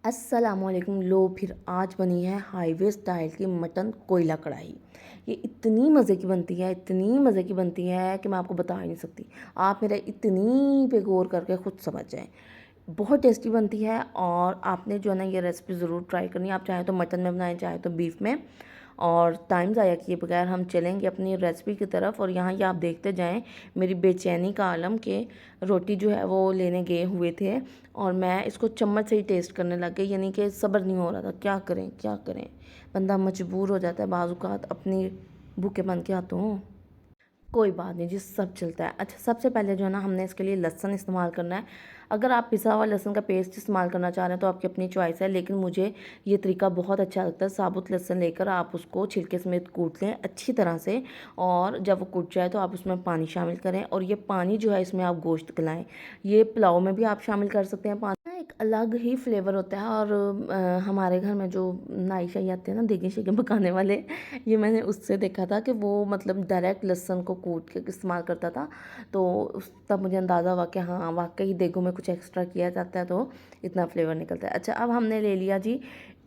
अस्सलामुअलैकुम। लो फिर आज बनी है हाईवे स्टाइल की मटन कोयला कढ़ाई। ये इतनी मज़े की बनती है, इतनी मज़े की बनती है कि मैं आपको बता ही नहीं सकती। आप मेरा इतनी पे गौर करके खुद समझ जाएं। बहुत टेस्टी बनती है और आपने जो है ना ये रेसिपी ज़रूर ट्राई करनी है। आप चाहें तो मटन में बनाएं, चाहे तो बीफ में। और टाइम ज़ाया किए बगैर हम चलेंगे अपनी रेसिपी की तरफ। और यहाँ ये आप देखते जाएं मेरी बेचैनी का आलम के रोटी जो है वो लेने गए हुए थे और मैं इसको चम्मच से ही टेस्ट करने लग गई, यानी कि सब्र नहीं हो रहा था। क्या करें क्या करें, बंदा मजबूर हो जाता है बाज़-औक़ात अपनी भूखेपन के हाथों। कोई बात नहीं जी, सब चलता है। अच्छा, सबसे पहले जो है ना हमने इसके लिए लहसुन इस्तेमाल करना है। अगर आप पिसा हुआ लहसुन का पेस्ट इस्तेमाल करना चाह रहे हैं तो आपकी अपनी चॉइस है, लेकिन मुझे ये तरीका बहुत अच्छा लगता है। साबुत लहसुन लेकर आप उसको छिलके समेत कूट लें अच्छी तरह से, और जब वो कूट जाए तो आप उसमें पानी शामिल करें और ये पानी जो है इसमें आप गोश्त गलाएं। ये पुलाव में भी आप शामिल कर सकते हैं। पानी एक अलग ही फ्लेवर होता है। और हमारे घर में जो नाई शाई आते हैं ना देगी शेगी पकाने वाले, ये मैंने उससे देखा था कि वो मतलब डायरेक्ट लहसुन को कूट के इस्तेमाल करता था। तो तब मुझे अंदाज़ा हुआ कि हाँ वाकई देगों में कुछ एक्स्ट्रा किया जाता है तो इतना फ्लेवर निकलता है। अच्छा, अब हमने ले लिया जी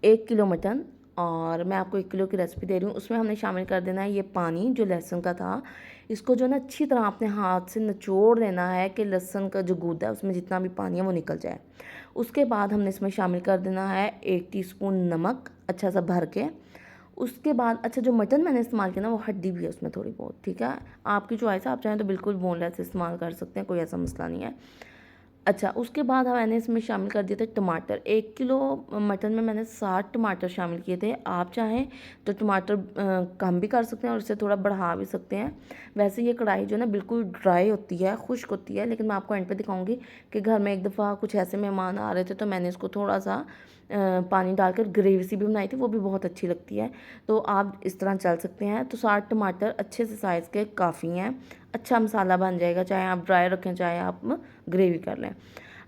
1 किलो मटन, और मैं आपको 1 किलो की रेसिपी दे रही हूँ। उसमें हमने शामिल कर देना है ये पानी जो लहसुन का था। इसको जो ना अच्छी तरह अपने हाथ से निचोड़ देना है कि लहसुन का जो गूदा है उसमें जितना भी पानी है वो निकल जाए। उसके बाद हमने इसमें शामिल कर देना है 1 टीस्पून नमक अच्छा सा भर के। उसके बाद अच्छा, जो मटन मैंने इस्तेमाल किया ना वो हड्डी भी है उसमें थोड़ी बहुत, ठीक है। आपकी चॉइस है, आप चाहें तो बिल्कुल बोनलेस इस्तेमाल कर सकते हैं, कोई ऐसा मसला नहीं है। अच्छा, उसके बाद मैंने इसमें शामिल कर दिए थे टमाटर। 1 किलो मटन में मैंने 60 टमाटर शामिल किए थे। आप चाहें तो टमाटर कम भी कर सकते हैं और इससे थोड़ा बढ़ा भी सकते हैं। वैसे ये कढ़ाई जो है ना बिल्कुल ड्राई होती है, खुश्क होती है, लेकिन मैं आपको एंड पे दिखाऊंगी कि घर में एक दफ़ा कुछ ऐसे मेहमान आ रहे थे तो मैंने इसको थोड़ा सा पानी डालकर ग्रेवी सी भी बनाई थी, वो भी बहुत अच्छी लगती है। तो आप इस तरह चल सकते हैं। तो 60 टमाटर अच्छे से साइज़ के काफ़ी हैं। अच्छा मसाला बन जाएगा, चाहे आप ड्राई रखें चाहे आप ग्रेवी कर लें।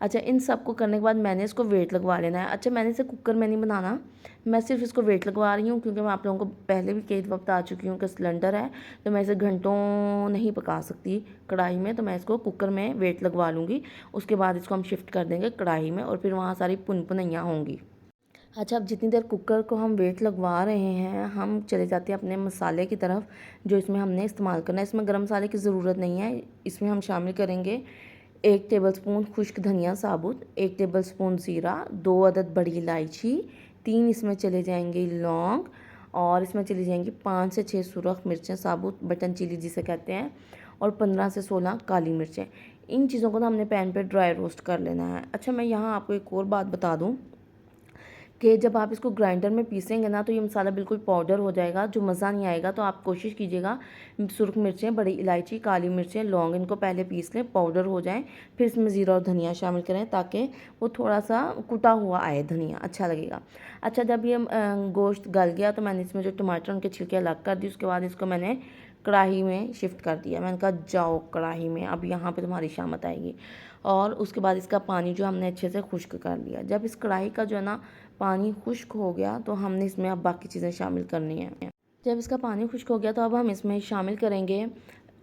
अच्छा, इन सब को करने के बाद मैंने इसको वेट लगवा लेना है। अच्छा, मैंने इसे कुकर में नहीं बनाना, मैं सिर्फ इसको वेट लगवा रही हूँ क्योंकि मैं आप लोगों को पहले भी कई वक्त आ चुकी हूँ कि सिलेंडर है तो मैं इसे घंटों नहीं पका सकती कढ़ाई में, तो मैं इसको कुकर में वेट लगवा लूँगी। उसके बाद इसको हम शिफ्ट कर देंगे कढ़ाई में और फिर वहाँ सारी पुनपुनैयाँ होंगी। अच्छा, अब जितनी देर कुकर को हम वेट लगवा रहे हैं हम चले जाते हैं अपने मसाले की तरफ जो इसमें हमने इस्तेमाल करना है। इसमें गरम मसाले की ज़रूरत नहीं है। इसमें हम शामिल करेंगे 1 टेबलस्पून खुश्क धनिया साबुत, 1 टेबलस्पून ज़ीरा, 2 अदद बड़ी इलायची, 3 इसमें चले जाएंगे लौंग, और इसमें चली जाएंगी 5 से 6 सुरख मिर्चें साबुत, बटन चिली जिसे कहते हैं, और 15 से 16 काली मिर्चें। इन चीज़ों को ना हमने पैन पे ड्राई रोस्ट कर लेना है। अच्छा, मैं यहाँ आपको एक और बात बता दूँ कि जब आप इसको ग्राइंडर में पीसेंगे ना तो ये मसाला बिल्कुल पाउडर हो जाएगा, जो मज़ा नहीं आएगा। तो आप कोशिश कीजिएगा सुरख मिर्चें, बड़ी इलायची, काली मिर्चें, लौंग, इनको पहले पीस लें, पाउडर हो जाएं, फिर इसमें ज़ीरा और धनिया शामिल करें ताकि वो थोड़ा सा कुटा हुआ आए, धनिया अच्छा लगेगा। अच्छा, जब ये गोश्त गल गया तो मैंने इसमें जो टमाटर उनके छिलके अलग कर दी। उसके बाद इसको मैंने कढ़ाई में शिफ्ट कर दिया। मैंने कहा जाओ कढ़ाई में, अब यहाँ पे तुम्हारी शामत आएगी। और उसके बाद इसका पानी जो हमने अच्छे से खुश्क कर लिया। जब इस कढ़ाई का जो है ना पानी खुश्क हो गया तो हमने इसमें अब बाकी चीज़ें शामिल करनी है। जब इसका पानी खुश्क हो गया तो अब हम इसमें शामिल करेंगे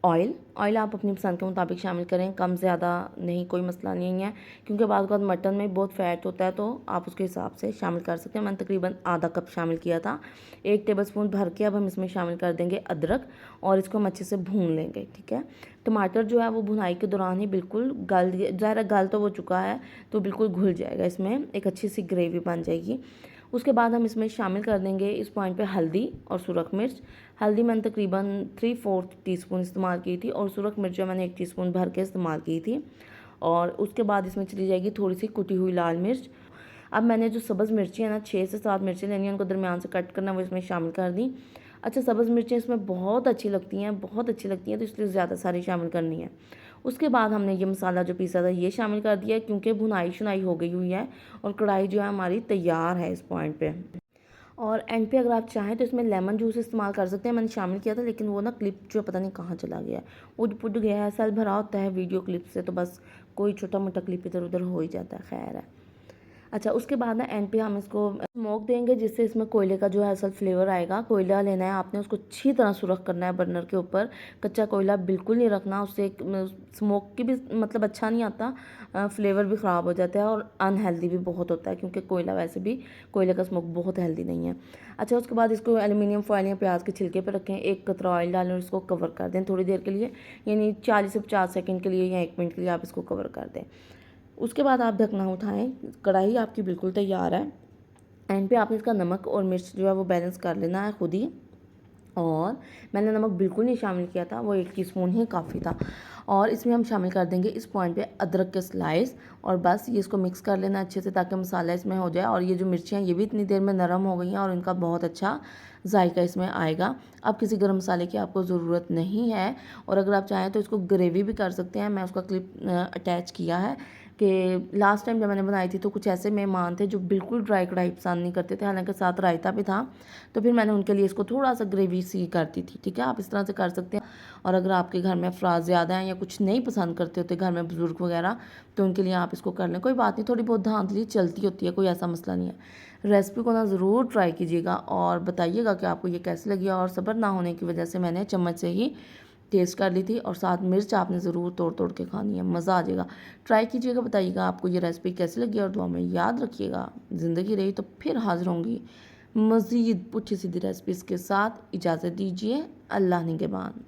ऑयल। ऑयल आप अपनी पसंद के मुताबिक शामिल करें, कम ज़्यादा नहीं, कोई मसला नहीं है, क्योंकि बाद मटन में बहुत फ़ैट होता है तो आप उसके हिसाब से शामिल कर सकते हैं। मैंने तकरीबन आधा कप शामिल किया था। 1 टेबलस्पून भर के अब हम इसमें शामिल कर देंगे अदरक और इसको हम अच्छे से भून लेंगे, ठीक है। टमाटर जो है वो भुनाई के दौरान ही बिल्कुल ज़्यादा गल तो हो चुका है तो बिल्कुल घुल जाएगा, इसमें एक अच्छी सी ग्रेवी बन जाएगी। उसके बाद हम इसमें शामिल कर देंगे इस पॉइंट पे हल्दी और सुरख मिर्च। हल्दी मैंने तकरीबन 3/4 टीस्पून इस्तेमाल की थी और सुरख मिर्च मैंने 1 टीस्पून भर के इस्तेमाल की थी। और उसके बाद इसमें चली जाएगी थोड़ी सी कुटी हुई लाल मिर्च। अब मैंने जो सब्ज़ मिर्ची है ना 6 से 7 मिर्चें लेनी है, उनको दरमियान से कट करना, वो इसमें शामिल कर दी। अच्छा, सब्ज़ मिर्चें इसमें बहुत अच्छी लगती हैं, बहुत अच्छी लगती हैं, तो इसलिए ज़्यादा सारी शामिल करनी है। उसके बाद हमने ये मसाला जो पीसा था ये शामिल कर दिया क्योंकि भुनाई शुनाई हो गई हुई है और कढ़ाई जो है हमारी तैयार है इस पॉइंट पे। और एंड पे अगर आप चाहें तो इसमें लेमन जूस इस्तेमाल कर सकते हैं। मैंने शामिल किया था लेकिन वो ना क्लिप जो पता नहीं कहाँ चला गया, उड़ पुड़ गया है। साल भरा होता है वीडियो क्लिप से तो बस कोई छोटा मोटा क्लिप इधर उधर हो ही जाता है, खैर है। अच्छा, उसके बाद ना एंड पे हम इसको स्मोक देंगे, जिससे इसमें कोयले का जो है असल फ्लेवर आएगा। कोयला लेना है आपने, उसको अच्छी तरह सुरख करना है बर्नर के ऊपर। कच्चा कोयला बिल्कुल नहीं रखना, उससे स्मोक की भी मतलब अच्छा नहीं आता, फ्लेवर भी ख़राब हो जाता है और अनहेल्दी भी बहुत होता है, क्योंकि कोयला वैसे भी कोयले का स्मोक बहुत हेल्दी नहीं है। अच्छा, उसके बाद इसको एल्यूमिनियम फॉइल या प्याज के छिलके पर रखें, एक कतरा ऑयल डालें और इसको कवर कर दें थोड़ी देर के लिए, यानी 40 से 50 सेकंड के लिए या 1 मिनट के लिए आप इसको कवर कर दें। उसके बाद आप ढकना उठाएं, कढ़ाई आपकी बिल्कुल तैयार है। एंड पे आपने इसका नमक और मिर्च जो है वो बैलेंस कर लेना है खुद ही। और मैंने नमक बिल्कुल नहीं शामिल किया था, वो 1 टीस्पून ही काफ़ी था। और इसमें हम शामिल कर देंगे इस पॉइंट पे अदरक के स्लाइस, और बस ये इसको मिक्स कर लेना अच्छे से, ताकि मसाला इसमें हो जाए। और ये जो मिर्चियाँ ये भी इतनी देर में नरम हो गई हैं और इनका बहुत अच्छा जायका इसमें आएगा। अब किसी गर्म मसाले की आपको ज़रूरत नहीं है, और अगर आप चाहें तो इसको ग्रेवी भी कर सकते हैं। मैं उसका क्लिप अटैच किया है कि लास्ट टाइम जब मैंने बनाई थी तो कुछ ऐसे मेहमान थे जो बिल्कुल ड्राई कढ़ाई पसंद नहीं करते थे, हालांकि साथ रायता भी था, तो फिर मैंने उनके लिए इसको थोड़ा सा ग्रेवी सी करती थी। ठीक है, आप इस तरह से कर सकते हैं। और अगर आपके घर में अफराद ज़्यादा हैं या कुछ नहीं पसंद करते होते घर में बुज़ुर्ग वगैरह, तो उनके लिए आप इसको कर लें, कोई बात नहीं, थोड़ी बहुत धांधली चलती होती है, कोई ऐसा मसला नहीं है। रेसिपी को ना ज़रूर ट्राई कीजिएगा और बताइएगा कि आपको ये कैसी लगी। और सब्र ना होने की वजह से मैंने चम्मच से ही टेस्ट कर ली थी, और साथ मिर्च आपने ज़रूर तोड़ तोड़ के खानी है, मज़ा आ जाएगा। ट्राई कीजिएगा, बताइएगा आपको ये रेसिपी कैसी लगी, और दुआ में याद रखिएगा। ज़िंदगी रही तो फिर हाज़िर होंगी मज़ीद पुठी सीधी रेसिपीज़ के साथ। इजाज़त दीजिए, अल्लाह निगहबान।